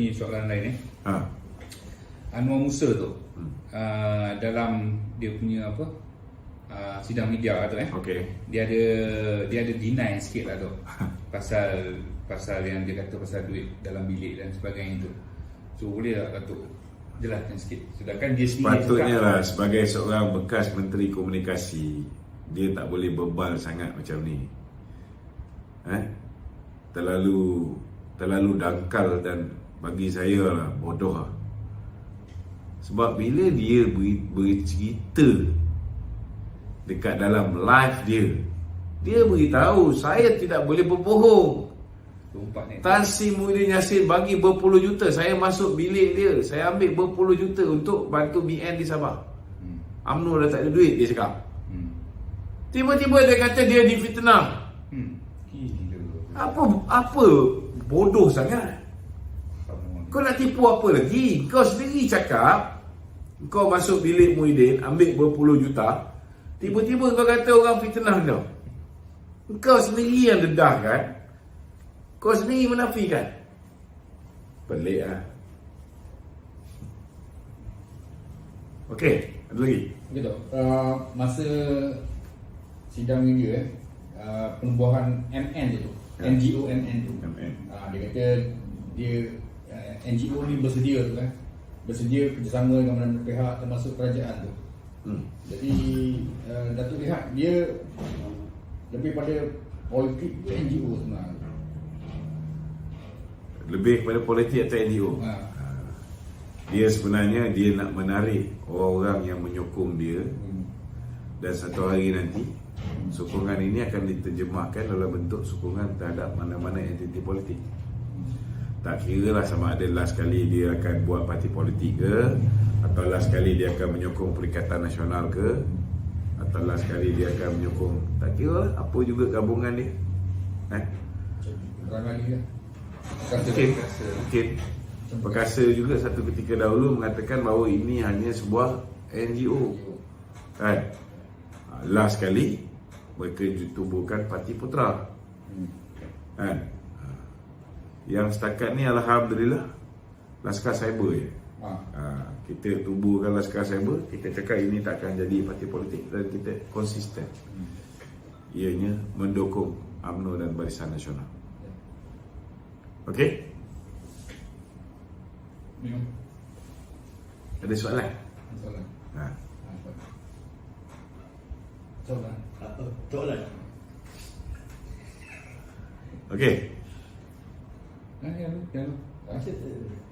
ni soalan lain Anwar Musa tu dalam dia punya apa sidang media tu dia ada deny sikit lah tu pasal yang dia kata pasal duit dalam bilik dan sebagainya tu. So boleh tak Datuk jelaskan sikit, sedangkan dia sendiri sepatutnya lah sebagai seorang bekas Menteri Komunikasi dia tak boleh bebal sangat macam ni. Terlalu dangkal dan bagi saya lah bodoh lah. Sebab bila dia bercerita dekat dalam live dia beritahu saya tidak boleh berbohong. Tan Sri Muhyiddin Yassin bagi berpuluh juta, saya masuk bilik dia, saya ambil berpuluh juta untuk bantu BN di Sabah. UMNO dah tak ada duit, dia cakap. Tiba-tiba dia kata dia difitnah. Apa bodoh sangat. Kau nak tipu apa lagi? Kau sendiri cakap kau masuk bilik Muhyiddin ambil berpuluh juta, tiba-tiba kau kata orang fitnah kau. Kau sendiri yang dedah kan? Kau sendiri menafikan. Pelik lah. Okey, ada lagi? Okey tak? Masa sidang media penubuhan MN tu, NGO MN tu. Dia kata dia NGO ni bersedia tu bersedia kerjasama dengan mana pihak termasuk kerajaan tu. Jadi Datuk lihat dia lebih pada politik ke NGO sebenarnya? Lebih kepada politik atau NGO. Dia sebenarnya dia nak menarik orang-orang yang menyokong dia. Dan satu hari nanti sokongan ini akan diterjemahkan dalam bentuk sokongan terhadap mana-mana entiti politik. Tak kira lah sama ada last kali dia akan buat parti politik ke, atau last kali dia akan menyokong Perikatan Nasional ke, atau last kali dia akan menyokong, tak kira lah apa juga gabungan dia. Mungkin Perkasa juga satu ketika dahulu mengatakan bahawa ini hanya sebuah NGO kan. Last kali mereka tubuhkan Parti Putra kan. Yang setakat ni alhamdulillah Laskar Cyber je. Kita tubuhkan Laskar Cyber, kita cakap ini tak akan jadi parti politik dan kita konsisten ianya mendukung UMNO dan Barisan Nasional. Okey? Ada soalan? Soalan. Okey.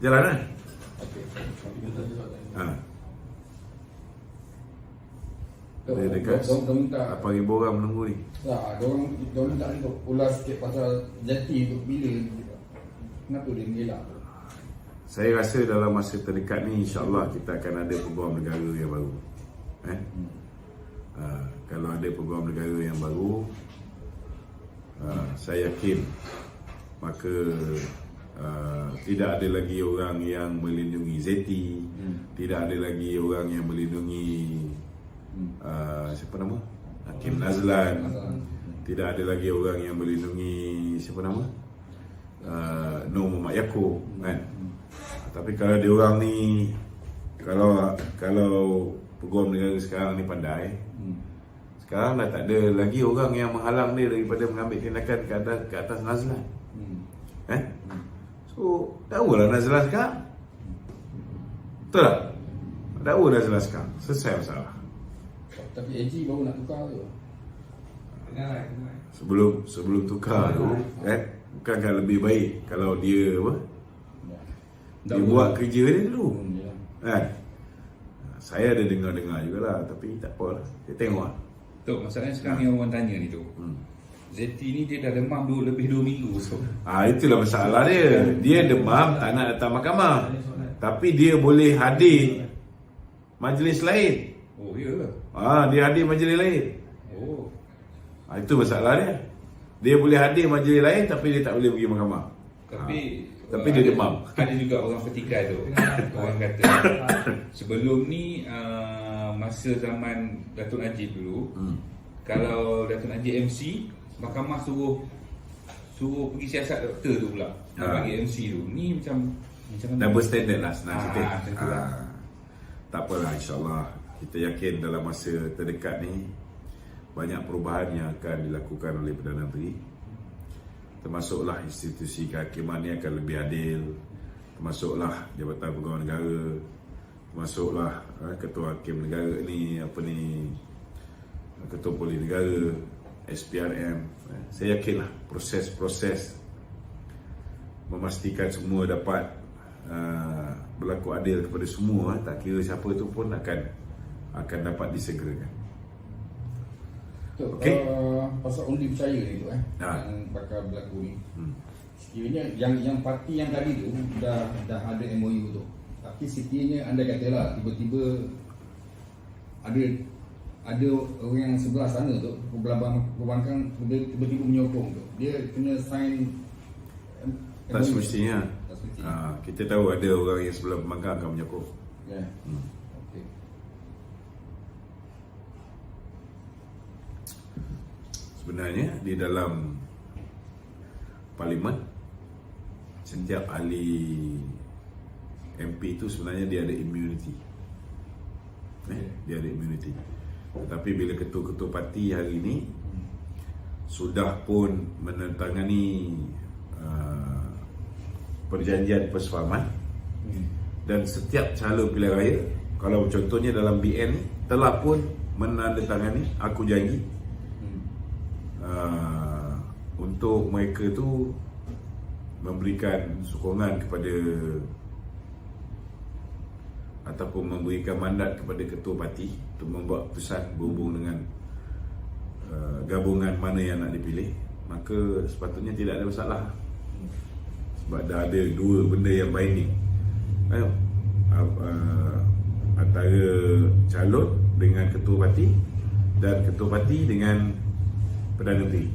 Jalan lah. Dia dekat 8,000 orang menunggu ni. Diorang minta ni ulas sikit pasal jati untuk bila. Kenapa dia mengelak? Saya rasa dalam masa terdekat ni insya-Allah kita akan ada peguam negara yang baru. Kalau ada peguam negara yang baru, saya yakin maka tidak ada lagi orang yang melindungi Zeti, tidak ada lagi orang yang melindungi siapa nama? Hakim Nazlan, tidak ada lagi orang yang melindungi siapa nama? Nur Muhammad Yaakob kan. Tapi kalau dia orang ni, kalau peguam negara sekarang ni pandai, sekarang dah tak ada lagi orang yang menghalang dia daripada mengambil tindakan ke atas Nazlan. So, tahulah Nazlan sekarang. Betul tak? Tahu Nazlan sekarang. Selesai masalah. Tapi AG baru nak tukar tu. Sebelum tukar tu, bukankah lebih baik kalau dia dia buat kerja dia dulu. Saya ada dengar jugalah, tapi tak apalah. Kita tengok lah. Tok, masalahnya sekarang yang orang tanya ni tu. Zeti ni dia dah demam lebih 2 minggu. Itulah masalah dia. Dia demam, tak nak datang mahkamah. Tapi dia boleh hadir majlis lain. Oh, ya ke? Dia hadir majlis lain. Oh. Itu masalah dia. Dia boleh hadir majlis lain tapi dia tak boleh pergi mahkamah. Tapi dia demam. Ada juga orang petikai tu. Orang kata sebelum ni masa zaman Datuk Najib dulu, kalau Datuk Najib MC, mahkamah suruh pergi siasat doktor tu pula nak bagi MC tu. Ni macam Macam mana? Double standard lah senang cerita. macam tu lah. Tak apalah, insyaAllah kita yakin dalam masa terdekat ni banyak perubahan yang akan dilakukan oleh Perdana Menteri. Termasuklah institusi kehakiman ni akan lebih adil, termasuklah Jabatan Pegawai Negara, termasuklah Ketua Hakim Negara ni, Ketua Polis Negara, SPRM. Saya yakinlah proses-proses memastikan semua dapat berlaku adil kepada semua, tak kira siapa tu pun akan dapat disegerakan. Okey. Pasal undi percaya ni tu Ha. yang bakal berlaku ni. Sekiranya yang parti yang tadi tu dah ada MOU tu. Tapi sekiranya anda katalah tiba-tiba ada orang yang sebelah sana tu perbankan tiba-tiba menyokong tu. Dia kena sign Tak MOU. semestinya. Tak semestinya. Kita tahu ada orang yang sebelah pembangkang akan menyokong. Ya. Okey. Sebenarnya di dalam Parlimen, setiap ahli MP itu sebenarnya dia ada immunity. Dia ada immunity. Tetapi bila ketua-ketua parti hari ini sudah pun menandatangani perjanjian persefahaman, dan setiap calon pilihan raya, kalau contohnya dalam BN ni, telah pun menandatangani, aku janji untuk mereka tu memberikan sokongan kepada ataupun memberikan mandat kepada ketua parti untuk membuat keputusan berhubung dengan gabungan mana yang nak dipilih, maka sepatutnya tidak ada masalah. Sebab dah ada dua benda yang binding, antara calon dengan ketua parti dan ketua parti dengan Perdana Menteri.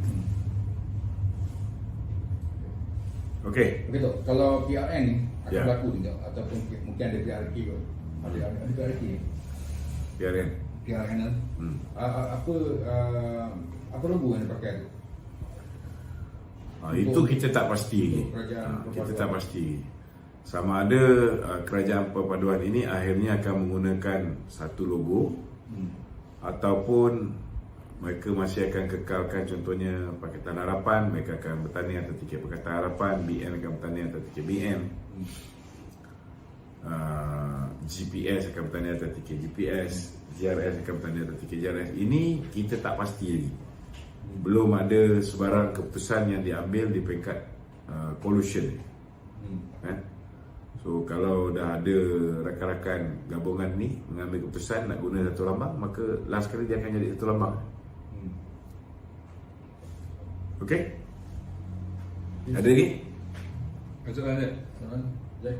Okey. Okey tu, kalau PRN ni akan Ya. berlaku ni tak? Ataupun mungkin ada PRK kot. Ada PRK ni. PRN. PRN tu. Apa logo yang dipakai tu? Itu kita tak pasti lagi. Kerajaan Kita perpaduan. tak pasti sama ada kerajaan perpaduan ini akhirnya akan menggunakan satu logo ataupun mereka masih akan kekalkan, contohnya Pakatan Harapan mereka akan bertanding atas tiket Pakatan Harapan, BN akan bertanding atas tiket BN, GPS akan bertanding atas tiket GPS, JRS akan bertanding atas tiket JRS. Ini kita tak pasti lagi. Belum ada sebarang keputusan yang diambil di peringkat coalition. So kalau dah ada rakan-rakan gabungan ni mengambil keputusan nak guna satu lambang, maka last kali dia akan jadi satu lambang. Okey? Ada lagi? Masuk ada. Jack.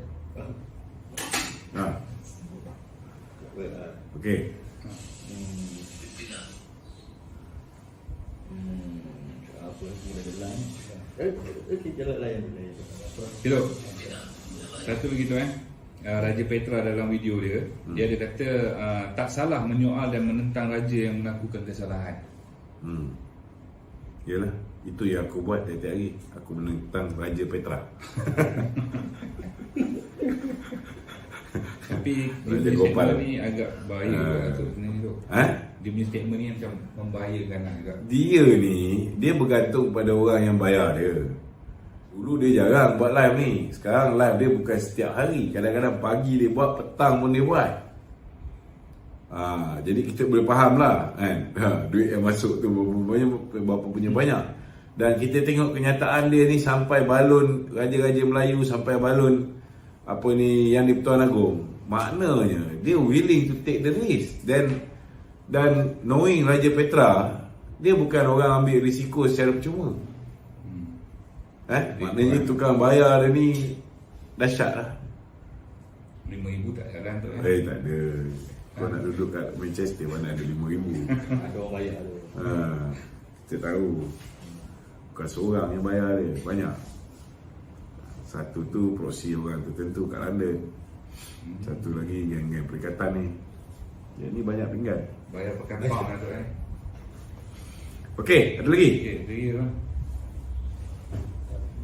Okey. Hello. Satu begitu Raja Petra dalam video dia, dia ada kata tak salah menyoal dan menentang raja yang melakukan kesalahan. Yalah, itu yang aku buat tiap-tiap hari. Aku menentang Raja Petra. Tapi dia Raja punya Gopal statement ni agak bahaya juga tu sebenarnya tu. Dia punya statement ni macam membahayakan agak. Dia ni, dia bergantung pada orang yang bayar dia. Dulu dia jarang buat live ni. Sekarang live dia bukan setiap hari. Kadang-kadang pagi dia buat, petang pun dia buat. Jadi kita boleh faham lah kan? Duit yang masuk tu berapa punya banyak. Dan kita tengok kenyataan dia ni sampai balon Raja-Raja Melayu, sampai balon apa ni yang di Pertuan Agong. Maknanya dia willing to take the risk. Dan knowing Raja Petra, dia bukan orang ambil risiko secara percuma. Maknanya tukang bayar dia ni dahsyat lah. 5,000 tak jalan tu Tak ada. Kau nak duduk kat Manchester mana ada 5,000. Ada orang bayar tu. Kita tahu. Bukan seorang yang bayar dia, banyak. Satu tu proksi orang tertentu kat London. Satu lagi geng-geng perikatan ni. Dia ni banyak pinggan. bayar pakai pound lah tu Okey, ada lagi? Okey, lagi tu.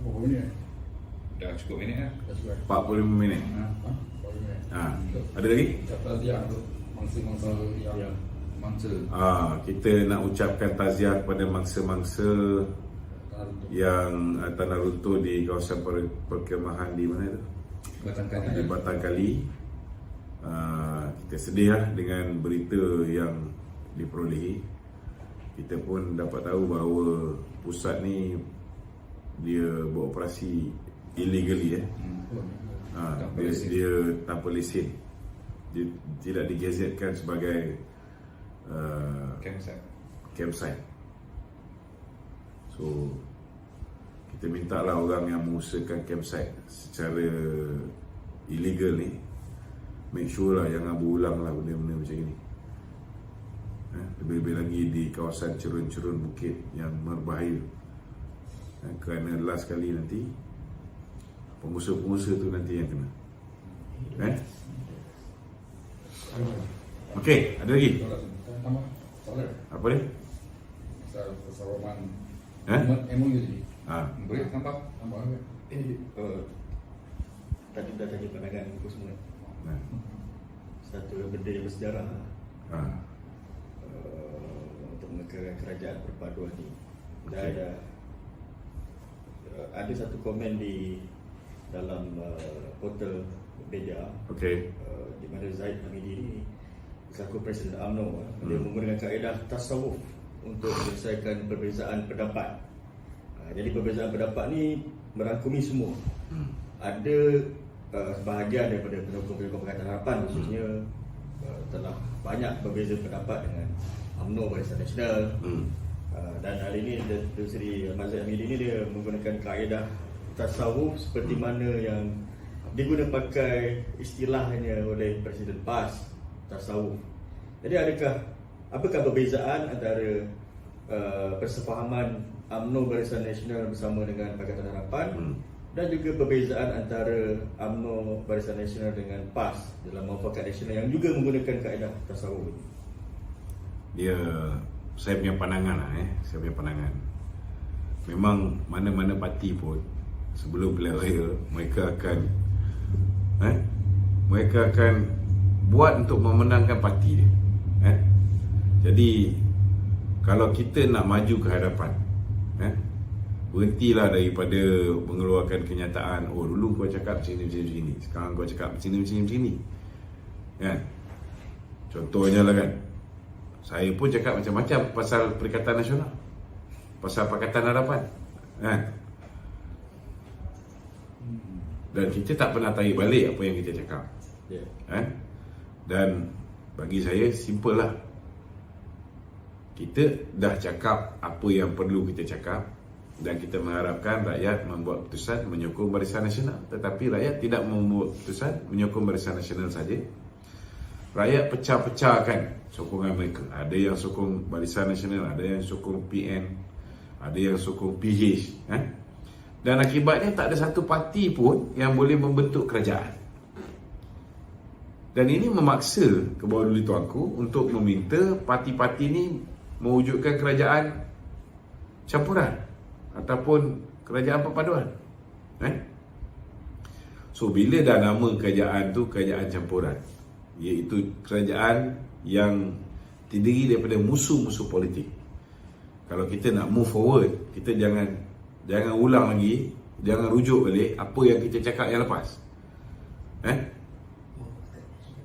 Oh ni. Dah cukup minit lah. Dah cukup. 45 minit. Ada lagi? Ucap taziah untuk mangsa-mangsa yang mangsa Kita nak ucapkan taziah kepada mangsa-mangsa yang tanah runtuh di kawasan perkemahan di mana tu? Di Batangkali. Kita sedih lah dengan berita yang diperolehi. Kita pun dapat tahu bahawa pusat ni dia beroperasi illegally dia tanpa lesen. Dia tidak digazetkan sebagai campsite. So kita minta lah orang yang mengusahakan campsite secara illegal ni, make sure lah jangan berulang lah benda-benda macam ni. Lebih-lebih lagi di kawasan cerun-cerun bukit yang berbahaya. Kerana last kali nanti pengusaha-pengusaha tu nanti yang kena. Okey, ada lagi? Apa dia? Keseroman MOU tadi. Boleh tambah? Tadi dah tanya pandangan aku semua. Satu benda yang bersejarah untuk mengekalkan kerajaan perpaduan ni. Dan ada satu komen di dalam portal media, di mana Zaid Hamidi ni selaku Presiden UMNO, dia menggunakan kaedah tasawuf untuk menyelesaikan perbezaan pendapat. Jadi perbezaan pendapat ni merangkumi semua. Ada sebahagian daripada pendukung-pendukung Pakatan Harapan khususnya telah banyak berbeza pendapat dengan UMNO Barisan Nasional. Dan hari ini Datuk Seri Ahmad Zahid Hamidi ni dia menggunakan kaedah tasawuf seperti mana yang diguna pakai istilahnya oleh Presiden PAS, tasawuf. Jadi apakah perbezaan antara persefahaman UMNO Barisan Nasional bersama dengan Pakatan Harapan dan juga perbezaan antara UMNO Barisan Nasional dengan PAS dalam Muafakat Nasional yang juga menggunakan kaedah tasawuf ini? Saya punya pandangan saya punya pandangan. Memang mana-mana parti pun sebelum pilihan raya mereka akan buat untuk memenangkan parti dia. Jadi kalau kita nak maju ke hadapan, berhentilah daripada mengeluarkan kenyataan, dulu kau cakap macam ni, sekarang kau cakap macam ni. Contohnya lah kan, saya pun cakap macam-macam pasal Perikatan Nasional, pasal Pakatan Harapan, dan kita tak pernah tarik balik apa yang kita cakap. Dan bagi saya simple lah, kita dah cakap apa yang perlu kita cakap dan kita mengharapkan rakyat membuat keputusan menyokong Barisan Nasional. Tetapi rakyat tidak membuat keputusan menyokong Barisan Nasional saja. Rakyat pecah-pecahkan sokongan mereka. Ada yang sokong Barisan Nasional, ada yang sokong PN, ada yang sokong PH. Dan akibatnya tak ada satu parti pun yang boleh membentuk kerajaan. Dan ini memaksa ke bawah duli tuanku untuk meminta parti-parti ini mewujudkan kerajaan campuran ataupun kerajaan perpaduan. So bila dah nama kerajaan tu kerajaan campuran, iaitu kerajaan yang terdiri daripada musuh-musuh politik. Kalau kita nak move forward, kita jangan ulang lagi, jangan rujuk balik apa yang kita cakap yang lepas.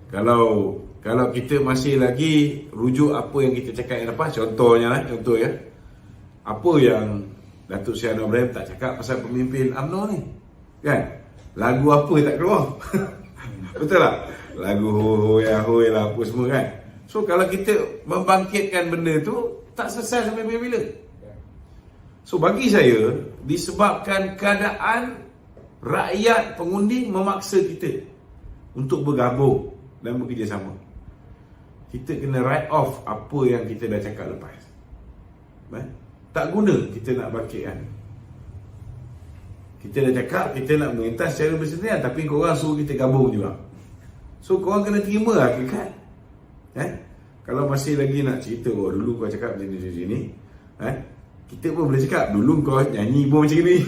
Kalau kita masih lagi rujuk apa yang kita cakap yang lepas, contoh ya, apa yang Datuk Seri Anwar Ibrahim tak cakap pasal pemimpin UMNO ni, kan? Lagu apa tak keluar? Betul tak? Lagu hoy lah apa semua, kan? So kalau kita membangkitkan benda tu, tak selesai sampai bila-bila. So bagi saya, disebabkan keadaan rakyat pengundi memaksa kita untuk bergabung dan bekerjasama, kita kena write off apa yang kita dah cakap lepas. Tak guna kita nak bangkitkan. Kita dah cakap kita nak mengentas secara bersendirian, tapi korang suruh kita gabung juga. So korang kena terima hakikat. Kalau masih lagi nak cerita, dulu kau cakap macam ni, kita pun boleh cakap dulu kau nyanyi pun macam ni.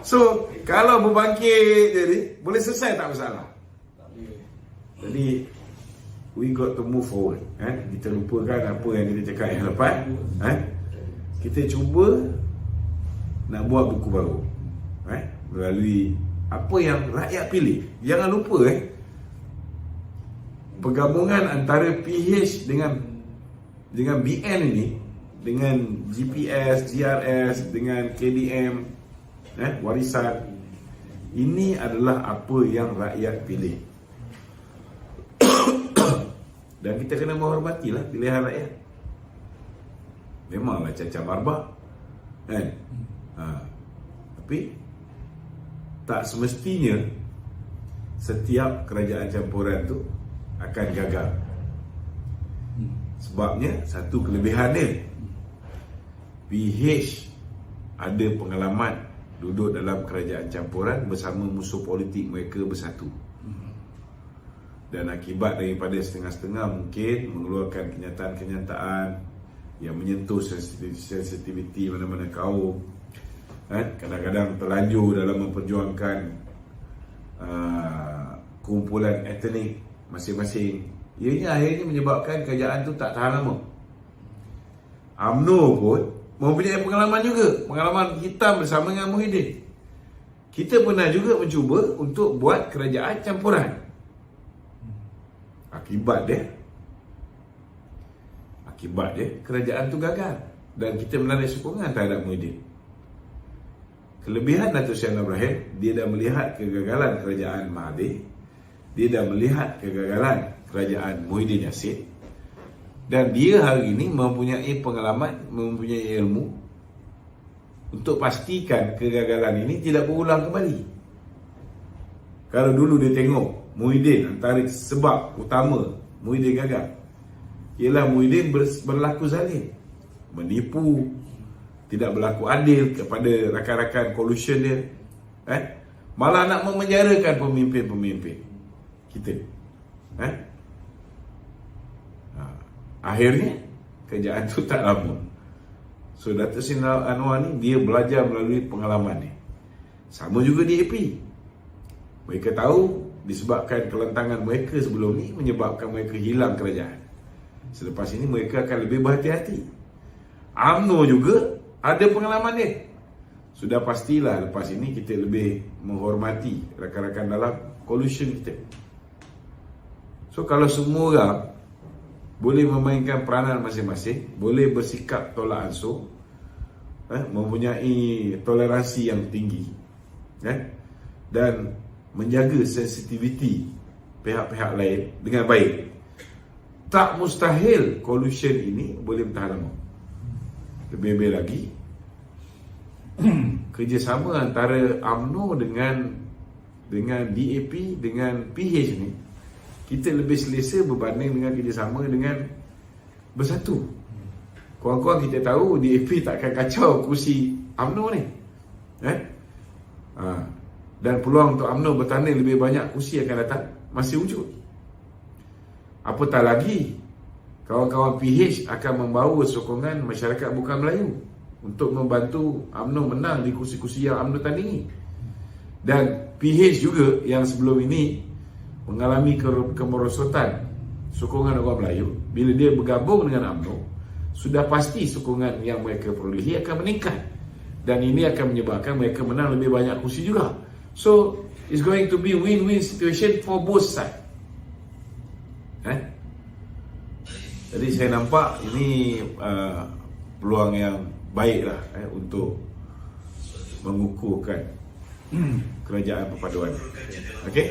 So kalau berbangkit jadi boleh selesai, tak masalah. Jadi we got to move forward. Kita lupakan apa yang kita cakap yang lepas. Kita cuba nak buat buku baru melalui apa yang rakyat pilih. Jangan lupa pergabungan antara PH dengan BN ini, dengan GPS, GRS, dengan KDM, warisan, ini adalah apa yang rakyat pilih. Dan kita kena menghormatilah pilihan rakyat. Memanglah cacat barbak, tapi tak semestinya setiap kerajaan campuran tu akan gagal. Sebabnya satu kelebihan dia, PH ada pengalaman duduk dalam kerajaan campuran bersama musuh politik mereka bersatu. Dan akibat daripada setengah-setengah mungkin mengeluarkan kenyataan-kenyataan yang menyentuh sensitiviti mana-mana kaum, kadang-kadang terlanjur dalam memperjuangkan kumpulan etnik masing-masing. Ianya akhirnya menyebabkan kerajaan tu tak tahan lama. UMNO pun mempunyai pengalaman juga, pengalaman hitam bersama dengan Muhyiddin. Kita pernah juga mencuba untuk buat kerajaan campuran. Akibat dia kerajaan tu gagal dan kita menarik sokongan terhadap Muhyiddin. Kelebihan Datuk Seri Anwar Ibrahim, dia dah melihat kegagalan kerajaan Mahathir, dia dah melihat kegagalan kerajaan Muhyiddin Yassin, dan dia hari ini mempunyai pengalaman, mempunyai ilmu untuk pastikan kegagalan ini tidak berulang kembali. Kalau dulu dia tengok Muhyiddin, antara sebab utama Muhyiddin gagal ialah Muhyiddin berlaku zalim, menipu, tidak berlaku adil kepada rakan-rakan kolusion dia, malah nak memenjarakan pemimpin-pemimpin kita. Akhirnya kerajaan tu tak lama. So Datuk Seri Anwar ni dia belajar melalui pengalaman ni. Sama juga di AP. Mereka tahu disebabkan kelentangan mereka sebelum ni menyebabkan mereka hilang kerajaan. Selepas ini mereka akan lebih berhati-hati. UMNO juga ada pengalaman dia. Sudah pastilah lepas ini kita lebih menghormati rakan-rakan dalam coalition kita. So kalau semua orang boleh memainkan peranan masing-masing, boleh bersikap tolak ansur, mempunyai toleransi yang tinggi, dan menjaga sensitiviti pihak-pihak lain dengan baik, tak mustahil coalition ini boleh bertahan lama. Lebih-lebih lagi kerjasama antara UMNO dengan DAP dengan PH ni, kita lebih selesa berbanding dengan kerjasama dengan Bersatu. Korang-korang kita tahu DAP takkan kacau kursi UMNO ni, dan peluang untuk UMNO bertanding lebih banyak kursi akan datang masih wujud. Apatah lagi kawan-kawan PH akan membawa sokongan masyarakat bukan Melayu untuk membantu UMNO menang di kursi-kursi yang UMNO tandingi. Dan PH juga yang sebelum ini mengalami kemerosotan sokongan orang Melayu, bila dia bergabung dengan UMNO, sudah pasti sokongan yang mereka perolehi akan meningkat, dan ini akan menyebabkan mereka menang lebih banyak kursi juga. So it's going to be win-win situation for both sides. Jadi saya nampak ini peluang yang baiklah untuk mengukuhkan kerajaan perpaduan. Okey.